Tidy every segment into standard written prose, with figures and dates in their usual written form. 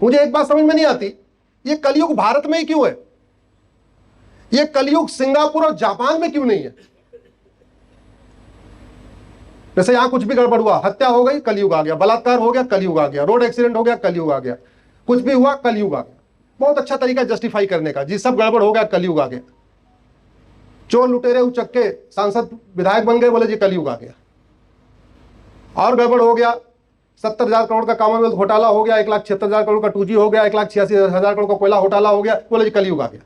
मुझे एक बात समझ में नहीं आती, ये कलयुग भारत में ही क्यों है? ये कलयुग सिंगापुर और जापान में क्यों नहीं है? जैसे यहां कुछ भी गड़बड़ हुआ, हत्या हो गई, कलयुग आ गया, बलात्कार हो गया, कलयुग आ गया, रोड एक्सीडेंट हो गया, कलयुग आ गया, कुछ भी हुआ, कलयुग आ गया। बहुत अच्छा तरीका जस्टिफाई करने का, जी सब गड़बड़ हो गया, कलयुग आ गया। चोर लुटेरे उचक्के सांसद विधायक बन गए, बोले जी कलयुग आ गया। और गड़बड़ हो गया, 70,000 करोड़ का कॉमनवेल्थ घोटाला हो गया, 1,76,000 करोड़ का 2G हो गया, 1,86,000 करोड़ का कोयला घोटाला हो गया, बोले जी कलयुग आ गया।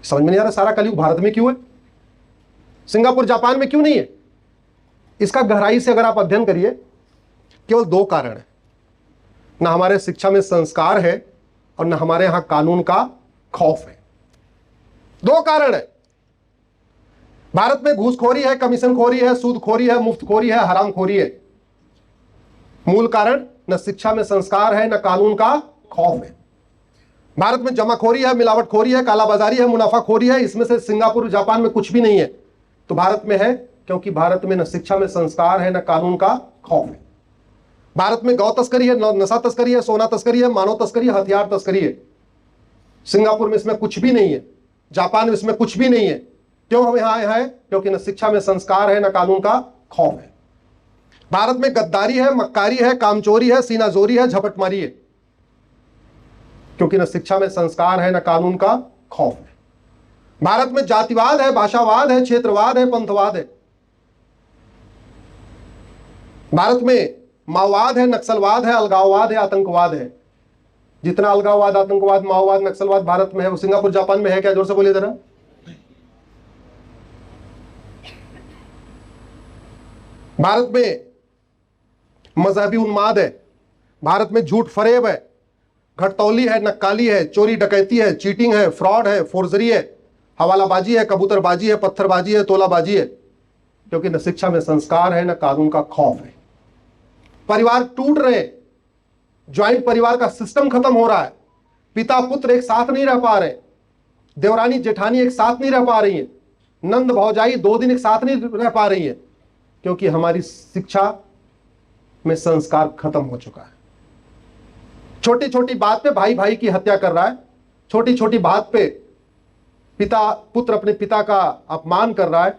समझ में नहीं आ रहा सारा कलयुग भारत में क्यों है, सिंगापुर जापान में क्यों नहीं है? इसका गहराई से अगर आप अध्ययन करिए, केवल दो कारण है, ना हमारे शिक्षा में संस्कार है और ना हमारे यहां कानून का खौफ है। दो कारण है। भारत में घूसखोरी है, कमीशनखोरी है, सूदखोरी है, मुफ्तखोरी है, हरामखोरी है। मूल कारण न शिक्षा में संस्कार है, न कानून का खौफ है। भारत में जमाखोरी है, मिलावटखोरी है, कालाबाजारी है, मुनाफाखोरी है। इसमें से सिंगापुर जापान में कुछ भी नहीं है, तो भारत में है, क्योंकि भारत में न शिक्षा में संस्कार है, न कानून का खौफ है। भारत में गौ तस्करी है, नशा तस्करी है, सोना तस्करी है, मानव तस्करी है, हथियार तस्करी है। सिंगापुर में इसमें कुछ भी नहीं है, जापान में इसमें कुछ भी नहीं है। क्यों हम यहां आए हैं? क्योंकि न शिक्षा में संस्कार है, न कानून का खौफ है। भारत में गद्दारी है, मक्कारी है, कामचोरी है, सीनाजोरी है, झपटमारी है, क्योंकि न शिक्षा में संस्कार है, न कानून का खौफ है। भारत में जातिवाद है, भाषावाद है, क्षेत्रवाद है, पंथवाद है। भारत में माओवाद है, नक्सलवाद है, अलगाववाद है, आतंकवाद है। जितना अलगाववाद, आतंकवाद, माओवाद, नक्सलवाद भारत में है, वो सिंगापुर जापान में है क्या? जोर से बोलिए जरा। भारत में मजहबी उन्माद है, भारत में झूठ फरेब है, घटतौली है, नक्काली है, चोरी डकैती है, चीटिंग है, फ्रॉड है, फोर्जरी है, हवालाबाजी है, कबूतरबाजी है, पत्थरबाजी है, तोलाबाजी है, क्योंकि न शिक्षा में संस्कार है, न कानून का खौफ है। परिवार टूट रहे, ज्वाइंट परिवार का सिस्टम खत्म हो रहा है, पिता पुत्र एक साथ नहीं रह पा रहे, देवरानी जेठानी एक साथ नहीं रह पा रही है, नंद भौजाई 2 दिन एक साथ नहीं रह पा रही है, क्योंकि हमारी शिक्षा में संस्कार खत्म हो चुका है। छोटी छोटी बात पे भाई भाई की हत्या कर रहा है, छोटी छोटी बात पे पिता पुत्र अपने पिता का अपमान कर रहा है,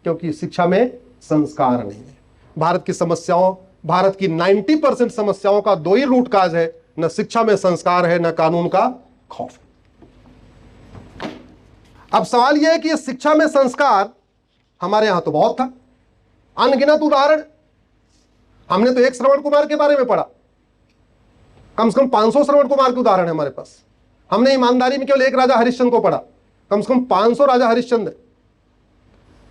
क्योंकि शिक्षा में संस्कार नहीं है। भारत की समस्याओं, भारत की 90% समस्याओं का 2 ही रूट काज है, न शिक्षा में संस्कार है, न कानून का खौफ है। अब सवाल यह है कि शिक्षा में संस्कार हमारे यहां तो बहुत था, अनगिनत उदाहरण। हमने तो एक श्रवण कुमार के बारे में पढ़ा, कम से कम 500 श्रवण कुमार के उदाहरण है हमारे पास। हमने ईमानदारी में केवल एक राजा हरिश्चंद्र को पढ़ा, कम से कम 500 राजा हरिश्चंद्र।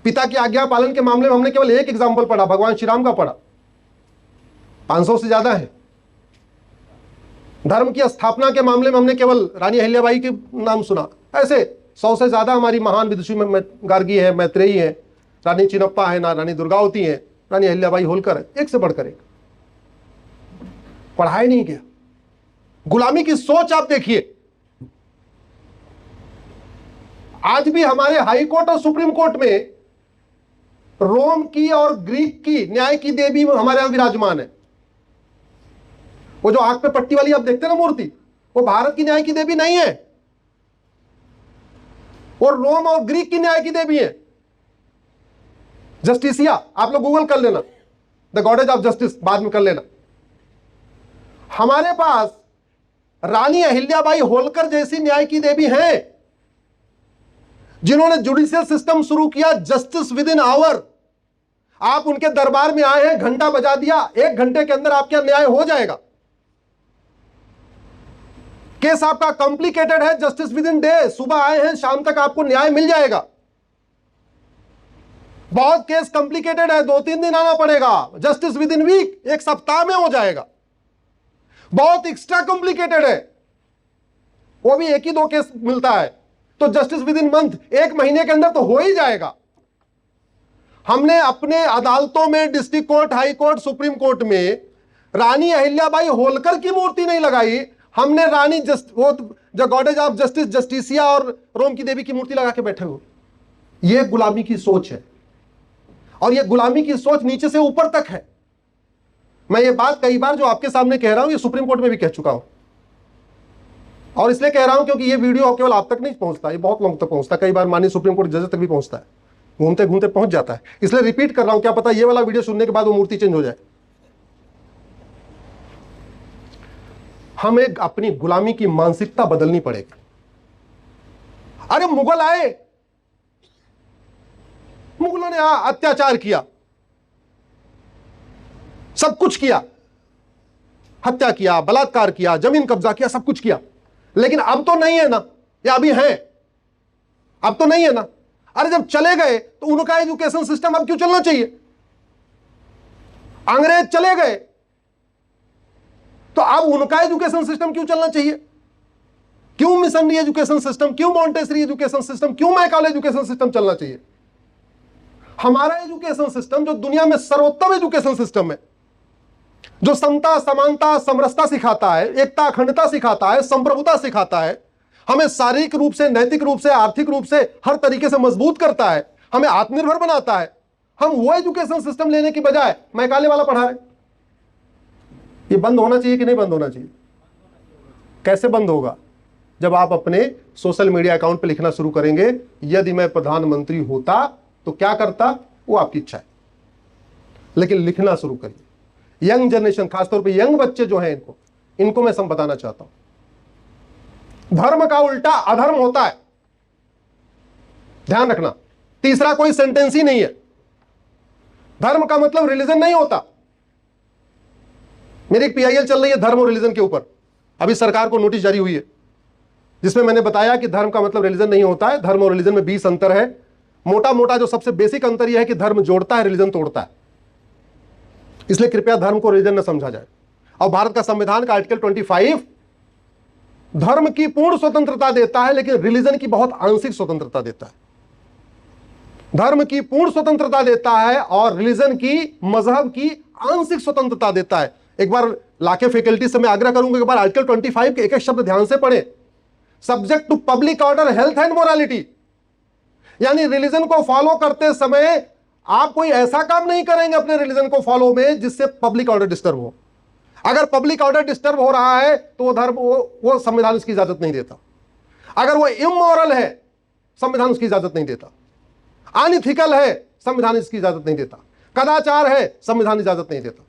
पिता की आज्ञा पालन के मामले में हमने केवल एक एग्जाम्पल पढ़ा, भगवान श्री राम का पढ़ा, 500 से ज्यादा है। धर्म की स्थापना के मामले में हमने केवल रानी अहिल्याबाई के नाम सुना। ऐसे 100 से ज्यादा हमारी महान विदुषी में गार्गी है, मैत्रेयी है, रानी चिन्नप्पा है, ना रानी दुर्गावती है, रानी अहिल्याबाई होलकर है, एक से बढ़कर एक। पढ़ाई नहीं किया। गुलामी की सोच आप देखिए, आज भी हमारे हाई कोर्ट और सुप्रीम कोर्ट में रोम की और ग्रीक की न्याय की देवी हमारे यहां विराजमान है। वो जो आंख पे पट्टी वाली आप देखते हैं ना मूर्ति, वो भारत की न्याय की देवी नहीं है, वो रोम और ग्रीक की न्याय की देवी है। जस्टिसिया आप लोग गूगल कर लेना, द गॉडेज ऑफ जस्टिस बाद में कर लेना। हमारे पास रानी अहिल्याबाई होलकर जैसी न्याय की देवी हैं, जिन्होंने जुडिशियल सिस्टम शुरू किया, जस्टिस विद इन आवर। आप उनके दरबार में आए हैं, घंटा बजा दिया, 1 घंटे के अंदर आपका न्याय हो जाएगा। केस आपका कॉम्प्लिकेटेड है, जस्टिस विद इन डे, सुबह आए हैं शाम तक आपको न्याय मिल जाएगा। बहुत केस कॉम्प्लिकेटेड है, 2-3 दिन आना पड़ेगा, जस्टिस विद इन वीक, 1 सप्ताह में हो जाएगा। बहुत एक्स्ट्रा कॉम्प्लिकेटेड है, वो भी 1 ही 2 केस मिलता है, तो जस्टिस विद इन मंथ, 1 महीने के अंदर तो हो ही जाएगा। हमने अपने अदालतों में, district court, high court, supreme court में रानी अहिल्याबाई होलकर की मूर्ति नहीं लगाई, हमने रानी the goddess of justice, Justitia और रोम की देवी की मूर्ति लगा के बैठे हो। यह गुलामी की सोच है, और यह गुलामी की सोच नीचे से ऊपर तक है। मैं ये बात कई बार जो आपके सामने कह रहा हूं, ये सुप्रीम कोर्ट में भी कह चुका हूं। और इसलिए कह रहा हूं क्योंकि ये वीडियो केवल आप तक नहीं पहुंचता, ये बहुत लोगों तक पहुंचता है, कई बार माननीय सुप्रीम कोर्ट जज तक भी पहुंचता है, घूमते घूमते पहुंच जाता है। इसलिए रिपीट कर रहा हूं, क्या पता ये वाला वीडियो सुनने के बाद वो मूर्ति चेंज हो जाए। हमें अपनी गुलामी की मानसिकता बदलनी पड़ेगी। अरे मुगल आए, मुगलों ने अत्याचार किया, सब कुछ किया, हत्या किया, बलात्कार किया, जमीन कब्जा किया, सब कुछ किया, लेकिन अब तो नहीं है ना, या अभी है? अब तो नहीं है ना। अरे जब चले गए तो उनका एजुकेशन सिस्टम अब क्यों चलना चाहिए? अंग्रेज चले गए तो अब उनका एजुकेशन सिस्टम क्यों चलना चाहिए? क्यों मिशनरी एजुकेशन सिस्टम, क्यों मॉन्टेसरी एजुकेशन सिस्टम, क्यों मैकाले एजुकेशन सिस्टम चलना चाहिए? हमारा एजुकेशन सिस्टम जो दुनिया में सर्वोत्तम एजुकेशन सिस्टम है, जो समता, समानता, समरसता सिखाता है, एकता, अखंडता सिखाता है, संप्रभुता सिखाता है, हमें शारीरिक रूप से, नैतिक रूप से, आर्थिक रूप से हर तरीके से मजबूत करता है, हमें आत्मनिर्भर बनाता है, हम वो एजुकेशन सिस्टम लेने की बजाय मैकाले वाला पढ़ा रहे। ये बंद होना चाहिए कि नहीं बंद होना चाहिए? कैसे बंद होगा? जब आप अपने सोशल मीडिया अकाउंट पे लिखना शुरू करेंगे, यदि मैं प्रधानमंत्री होता तो क्या करता, वो आपकी इच्छा है, लेकिन लिखना शुरू करिए। यंग जनरेशन, खासतौर पे यंग बच्चे जो हैं, इनको मैं सब बताना चाहता हूं, धर्म का उल्टा अधर्म होता है, ध्यान रखना। तीसरा कोई सेंटेंस ही नहीं है। धर्म का मतलब रिलीजन नहीं होता। मेरी एक पीआईएल चल रही है धर्म और रिलीजन के ऊपर, अभी सरकार को नोटिस जारी हुई है, जिसमें मैंने बताया कि धर्म का मतलब रिलीजन नहीं होता है, धर्म और रिलीजन में 20 अंतर है। मोटा मोटा जो सबसे बेसिक अंतर यह है कि धर्म जोड़ता है, रिलीजन तोड़ता है। इसलिए कृपया धर्म को रिलीजन न समझा जाए। और भारत का संविधान का आर्टिकल 25 धर्म की पूर्ण स्वतंत्रता देता है, लेकिन रिलीजन की बहुत आंशिक स्वतंत्रता देता है। धर्म की पूर्ण स्वतंत्रता देता है और रिलीजन की, मजहब की आंशिक स्वतंत्रता देता है। एक बार लाके फैकल्टी से मैं आग्रह करूंगा, एक बार आर्टिकल 25 के एक एक शब्द ध्यान से पढ़ें। Subject to public order, health and morality, यानी रिलीजन को फॉलो करते समय आप कोई ऐसा काम नहीं करेंगे अपने रिलीजन को फॉलो में जिससे पब्लिक ऑर्डर डिस्टर्ब हो। अगर पब्लिक ऑर्डर डिस्टर्ब हो रहा है तो वो धर्म, वो संविधान उसकी इजाजत नहीं देता। अगर वो इमोरल है, संविधान उसकी इजाजत नहीं देता। अनइथिकल है, संविधान इसकी इजाजत नहीं देता। कदाचार है, संविधान इजाजत नहीं देता।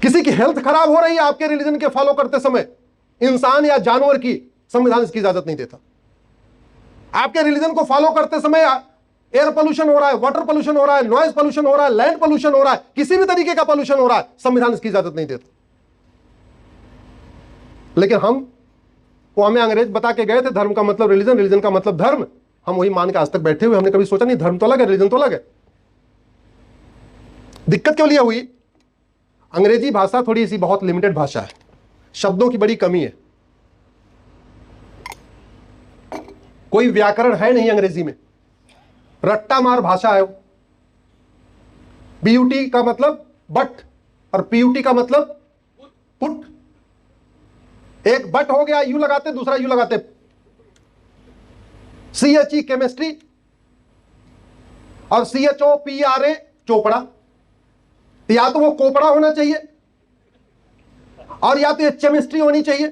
किसी की हेल्थ खराब हो रही है आपके रिलीजन के फॉलो करते समय, इंसान या जानवर की, संविधान इसकी इजाजत नहीं देता। आपके रिलीजन को फॉलो करते समय एयर पोल्यूशन हो रहा है, वाटर पोल्यूशन हो रहा है, नॉइज पोल्यूशन हो रहा है, लैंड पोल्यूशन हो रहा है, किसी भी तरीके का पोल्यूशन हो रहा है, संविधान इसकी इजाजत नहीं देता। लेकिन वो हमें अंग्रेज बता के गए थे धर्म का मतलब रिलीजन, रिलीजन का मतलब धर्म, हम वही मान के आज तक बैठे हुए। हमने कभी सोचा नहीं धर्म तो अलग है, रिलीजन तो अलग है। दिक्कत क्यों लिए हुई? अंग्रेजी भाषा थोड़ी सी बहुत लिमिटेड भाषा है, शब्दों की बड़ी कमी है, कोई व्याकरण है नहीं अंग्रेजी में, रट्टा मार भाषा है। बीयूटी का मतलब बट और पीयूटी का मतलब पुट। एक बट हो गया, यू लगाते, दूसरा यू लगाते। CHE केमिस्ट्री और CHOPRA चोपड़ा। या तो वो कोपड़ा होना चाहिए और या तो ये केमिस्ट्री होनी चाहिए।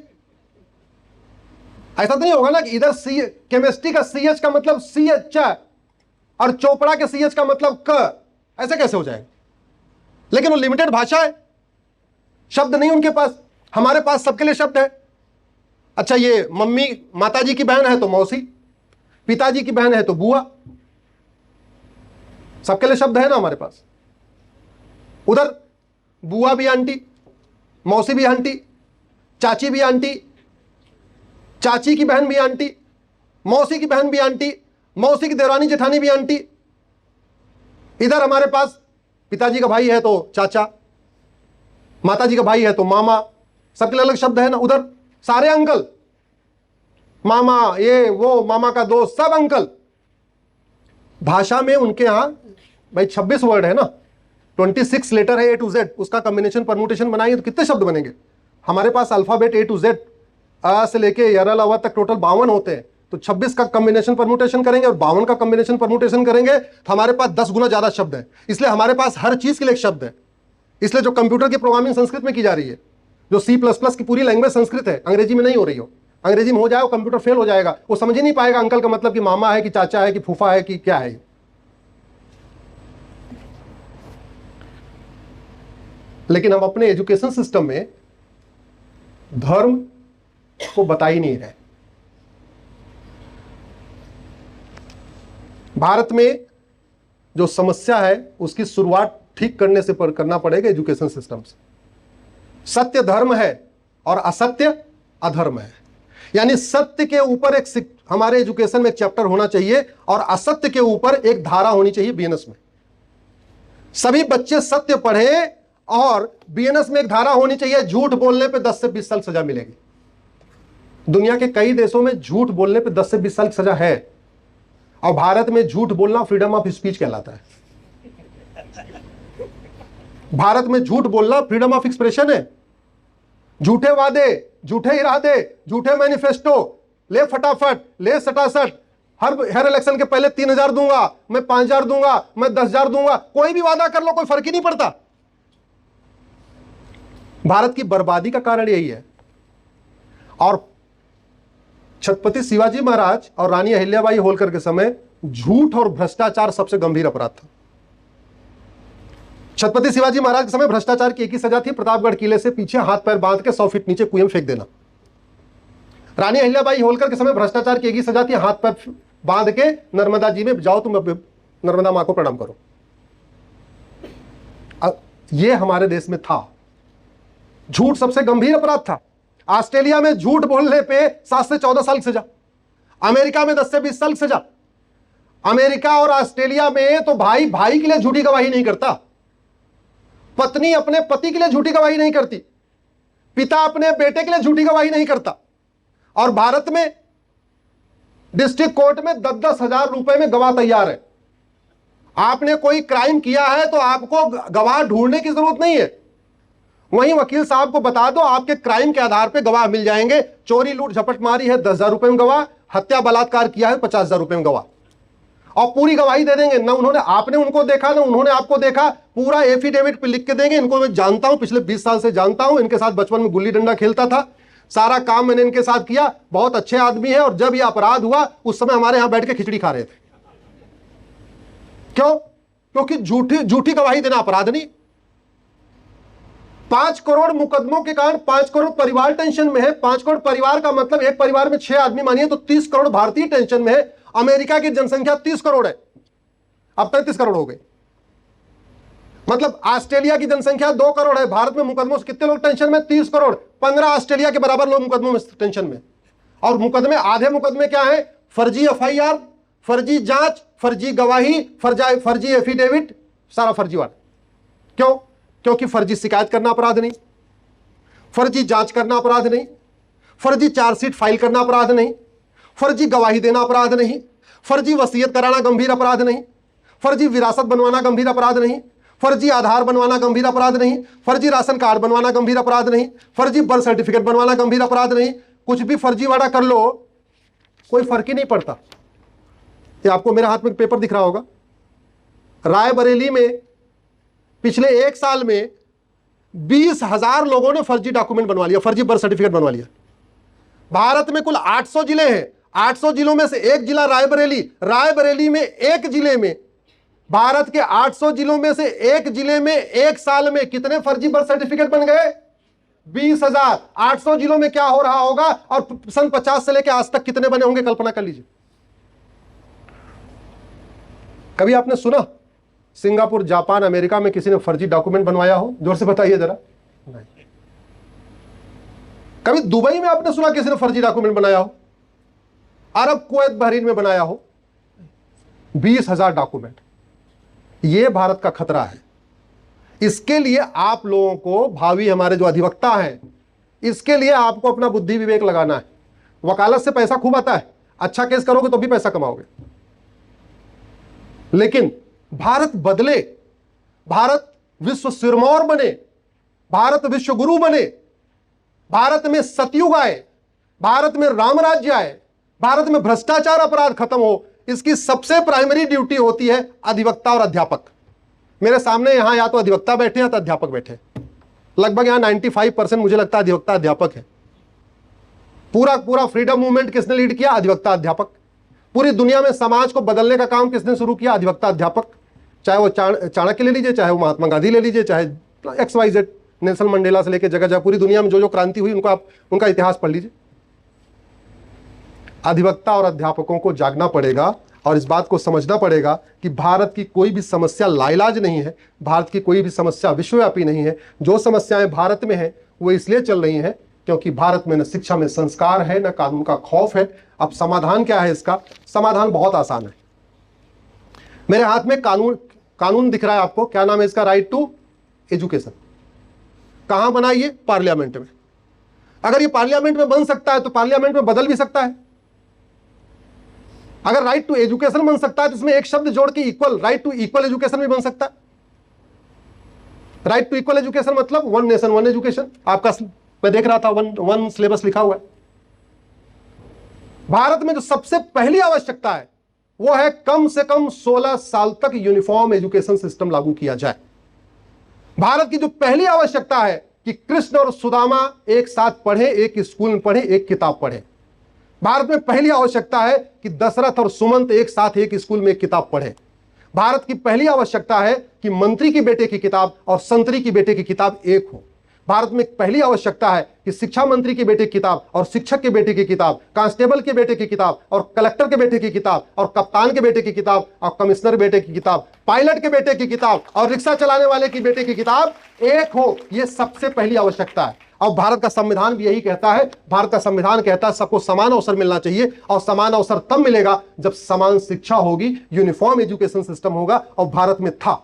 ऐसा तो नहीं होगा ना कि इधर केमिस्ट्री का CH का मतलब CH और चोपड़ा के CH का मतलब क, ऐसे कैसे हो जाएगा? लेकिन वो लिमिटेड भाषा है, शब्द नहीं उनके पास, हमारे पास सबके लिए शब्द है। अच्छा, ये मम्मी माताजी की बहन है तो मौसी, पिताजी की बहन है तो बुआ, सबके लिए शब्द है ना हमारे पास। उधर बुआ भी आंटी, मौसी भी आंटी, चाची भी आंटी, चाची की बहन भी आंटी, मौसी की बहन भी आंटी, मौसी की देवरानी जेठानी भी आंटी। इधर हमारे पास पिताजी का भाई है तो चाचा, माताजी का भाई है तो मामा, सबके लिए अलग शब्द है ना। उधर सारे अंकल, मामा, ये वो, मामा का दोस्त, सब अंकल। भाषा में उनके यहां भाई 26 वर्ड है ना, 26 लेटर है A to Z, उसका कॉम्बिनेशन परम्यूटेशन बनाएंगे तो कितने शब्द बनेंगे? हमारे पास अल्फाबेट A to Z, अ से लेके यरल अव तक टोटल 52 होते हैं, तो 26 का कॉम्बिनेशन परम्यूटेशन करेंगे और 52 का कॉम्बिनेशन परम्यूटेशन करेंगे तो हमारे पास 10 गुना ज्यादा शब्द है। इसलिए हमारे पास हर चीज के लिए एक शब्द है। इसलिए जो कंप्यूटर की प्रोग्रामिंग संस्कृत में की जा रही है, जो C++ की पूरी लैंग्वेज संस्कृत है, अंग्रेजी में नहीं हो रही हो। अंग्रेजी में हो जाए वो कंप्यूटर फेल हो जाएगा, वो समझ ही नहीं पाएगा अंकल का मतलब कि मामा है कि चाचा है कि फूफा है कि क्या है। लेकिन हम अपने एजुकेशन सिस्टम में धर्म को बता ही नहीं रहे। भारत में जो समस्या है उसकी शुरुआत ठीक करने से करना पड़ेगा एजुकेशन सिस्टम से। सत्य धर्म है और असत्य अधर्म है, यानी सत्य के ऊपर एक हमारे एजुकेशन में एक चैप्टर होना चाहिए और असत्य के ऊपर एक धारा होनी चाहिए बीएनएस में। सभी बच्चे सत्य पढ़े और बीएनएस में एक धारा होनी चाहिए झूठ बोलने पे 10 से 20 साल सजा मिलेगी। दुनिया के कई देशों में झूठ बोलने पे 10 से 20 साल की सजा है और भारत में झूठ बोलना फ्रीडम ऑफ स्पीच कहलाता है। भारत में झूठ बोलना फ्रीडम ऑफ एक्सप्रेशन है। झूठे वादे, झूठे इरादे, झूठे मैनिफेस्टो, ले फटाफट, ले सटासट, हर इलेक्शन के पहले 3,000 दूंगा, मैं 5,000 दूंगा, मैं 10,000 दूंगा, कोई भी वादा कर लो कोई फर्क ही नहीं पड़ता। भारत की बर्बादी का कारण यही है। और छत्रपति शिवाजी महाराज और रानी अहिल्याबाई होलकर के समय झूठ और भ्रष्टाचार सबसे गंभीर अपराध था। छत्रपति शिवाजी महाराज के समय भ्रष्टाचार की एक ही सजा थी, प्रतापगढ़ किले से पीछे हाथ पैर बांध के 100 फीट नीचे कुएं में फेंक देना। रानी अहिल्याबाई होलकर के समय भ्रष्टाचार की एक ही सजा थी, हाथ पैर बांध के नर्मदा जी में जाओ, तुम नर्मदा मां को प्रणाम करो। यह हमारे देश में था। झूठ सबसे गंभीर अपराध था। ऑस्ट्रेलिया में झूठ बोलने पे 7 से 14 साल की सजा, अमेरिका में 10 से 20 साल की सजा। अमेरिका और ऑस्ट्रेलिया में तो भाई भाई के लिए झूठी गवाही नहीं करता, पत्नी अपने पति के लिए झूठी गवाही नहीं करती, पिता अपने बेटे के लिए झूठी गवाही नहीं करता। और भारत में डिस्ट्रिक्ट कोर्ट में 10-10 हजार रुपए में गवाह तैयार है। आपने कोई क्राइम किया है तो आपको गवाह ढूंढने की जरूरत नहीं है, वहीं वकील साहब को बता दो, आपके क्राइम के आधार पे गवाह मिल जाएंगे। चोरी लूट झपट मारी है 10,000 रुपए में गवाह, हत्या बलात्कार किया है 50,000 रुपए में गवाह, और पूरी गवाही दे देंगे। ना उन्होंने आपने उनको देखा ना उन्होंने आपको देखा, पूरा एफिडेविट पे लिख के देंगे। इनको मैं जानता हूं, पिछले 20 साल से जानता हूं, इनके साथ बचपन में गुल्ली डंडा खेलता था, सारा काम मैंने इनके साथ किया, बहुत अच्छे आदमी है। और जब यह अपराध हुआ उस समय हमारे यहां बैठ के खिचड़ी खा रहे थे। क्यों? क्योंकि झूठी गवाही देना अपराध नहीं। 5 करोड़ मुकदमों के कारण 5 करोड़ परिवार टेंशन में है। 5 करोड़ परिवार का मतलब एक परिवार में 6 आदमी मानिए तो 30 करोड़ भारतीय टेंशन में है। अमेरिका की जनसंख्या 30 करोड़ है, अब 35 करोड़ हो गई। मतलब ऑस्ट्रेलिया की जनसंख्या 2 करोड़ है, भारत में मुकदमों से कितने लोग टेंशन में? 30 करोड़। 15 ऑस्ट्रेलिया के बराबर लोग मुकदमों में टेंशन में। और मुकदमे, आधे मुकदमे क्या है? फर्जी एफआईआर, फर्जी जांच, फर्जी गवाही, फर्जी एफिडेविट, सारा फर्जीवाड़ा। क्यों? क्योंकि फर्जी शिकायत करना अपराध नहीं, फर्जी जांच करना अपराध नहीं, फर्जी चार्जशीट फाइल करना अपराध नहीं, फर्जी गवाही देना अपराध नहीं, फर्जी वसीयत कराना गंभीर अपराध नहीं, फर्जी विरासत बनवाना गंभीर अपराध नहीं, फर्जी आधार बनवाना गंभीर अपराध नहीं, फर्जी राशन कार्ड बनवाना गंभीर अपराध नहीं, फर्जी बर्थ सर्टिफिकेट बनवाना गंभीर अपराध नहीं। कुछ भी फर्जीवाड़ा कर लो कोई फर्क ही नहीं पड़ता। ये आपको मेरे हाथ में पेपर दिख रहा होगा, रायबरेली में पिछले 1 साल में 20,000 लोगों ने फर्जी डॉक्यूमेंट बनवा लिया, फर्जी बर्थ सर्टिफिकेट बनवा लिया। भारत में कुल 800 जिले हैं, 800 जिलों में से एक जिला रायबरेली, रायबरेली में एक जिले में, भारत के 800 जिलों में से एक जिले में 1 साल में कितने फर्जी बर्थ सर्टिफिकेट बन गए? 20,000। 800 जिलों में क्या हो रहा होगा और सन 50 से लेकर आज तक कितने बने होंगे, कल्पना कर लीजिए। कभी आपने सुना सिंगापुर, जापान, अमेरिका में किसी ने फर्जी डॉक्यूमेंट बनवाया हो? जोर से बताइए जरा। नहीं। कभी दुबई में आपने सुना किसी ने फर्जी डॉक्यूमेंट बनाया हो? अरब, कुवैत, बहरीन में बनाया हो? 20,000 डॉक्यूमेंट। यह भारत का खतरा है। इसके लिए आप लोगों को, भावी हमारे जो अधिवक्ता हैं, इसके लिए आपको अपना बुद्धि विवेक लगाना है। वकालत से पैसा खूब आता है, अच्छा केस करोगे तो भी पैसा कमाओगे, लेकिन भारत बदले, भारत विश्व सिरमौर बने, भारत विश्व गुरु बने, भारत में सतयुग आए, भारत में राम राज्य आए, भारत में भ्रष्टाचार अपराध खत्म हो, इसकी सबसे प्राइमरी ड्यूटी होती है अधिवक्ता और अध्यापक। मेरे सामने यहां या तो अधिवक्ता बैठे हैं या तो अध्यापक बैठे। लगभग यहां 95% मुझे लगता है अधिवक्ता अध्यापक है। पूरा पूरा फ्रीडम मूवमेंट किसने लीड किया? अधिवक्ता अध्यापक। पूरी दुनिया में समाज को बदलने का काम किसने शुरू किया? अधिवक्ता अध्यापक। चाहे वो चाणक्य ले लीजिए, चाहे वो महात्मा गांधी ले लीजिए, चाहे XYZ, नेल्सन मंडेला से लेकर जगह जगह पूरी दुनिया में जो जो क्रांति हुई उनका इतिहास पढ़ लीजिए। अधिवक्ता और अध्यापकों को जागना पड़ेगा और इस बात को समझना पड़ेगा कि भारत की कोई भी समस्या लाइलाज नहीं है, भारत की कोई भी समस्या विश्वव्यापी नहीं है। जो समस्याएं भारत में हैं वो इसलिए चल रही हैं क्योंकि भारत में न शिक्षा में संस्कार है, न कानून का खौफ है। अब समाधान क्या है इसका? समाधान बहुत आसान है। मेरे हाथ में कानून दिख रहा है आपको, क्या नाम है इसका? Right to education. कहां बना ये? पार्लियामेंट में। अगर ये पार्लियामेंट में बन सकता है तो पार्लियामेंट में बदल भी सकता है। अगर राइट टू एजुकेशन बन सकता है तो इसमें एक शब्द जोड़ के equal, right to equal education भी बन सकता है। राइट टू इक्वल एजुकेशन मतलब वन नेशन वन एजुकेशन। आपका मैं देख रहा था वन सिलेबस लिखा हुआ है। भारत में जो सबसे पहली आवश्यकता है वो है कम से कम 16 साल तक यूनिफॉर्म एजुकेशन सिस्टम लागू किया जाए। भारत की जो पहली आवश्यकता है कि कृष्ण और सुदामा एक साथ पढ़े, एक स्कूल में पढ़े, एक किताब पढ़े। भारत में पहली आवश्यकता है कि दशरथ और सुमंत एक साथ एक स्कूल में एक किताब पढ़े। भारत की पहली आवश्यकता है कि मंत्री की बेटे की किताब और संतरी की बेटे की किताब एक हो। भारत में पहली आवश्यकता है कि शिक्षा मंत्री के बेटे की किताब और शिक्षक के बेटे की किताब, कांस्टेबल के बेटे की किताब और कलेक्टर के बेटे की किताब और कप्तान के बेटे की किताब और कमिश्नर बेटे की किताब, पायलट के बेटे की किताब और रिक्शा चलाने वाले की बेटे की किताब एक हो। यह सबसे पहली आवश्यकता है। और भारत का संविधान भी यही कहता है। भारत का संविधान कहता है सबको समान अवसर मिलना चाहिए और समान अवसर तब मिलेगा जब समान शिक्षा होगी, यूनिफॉर्म एजुकेशन सिस्टम होगा। और भारत में था।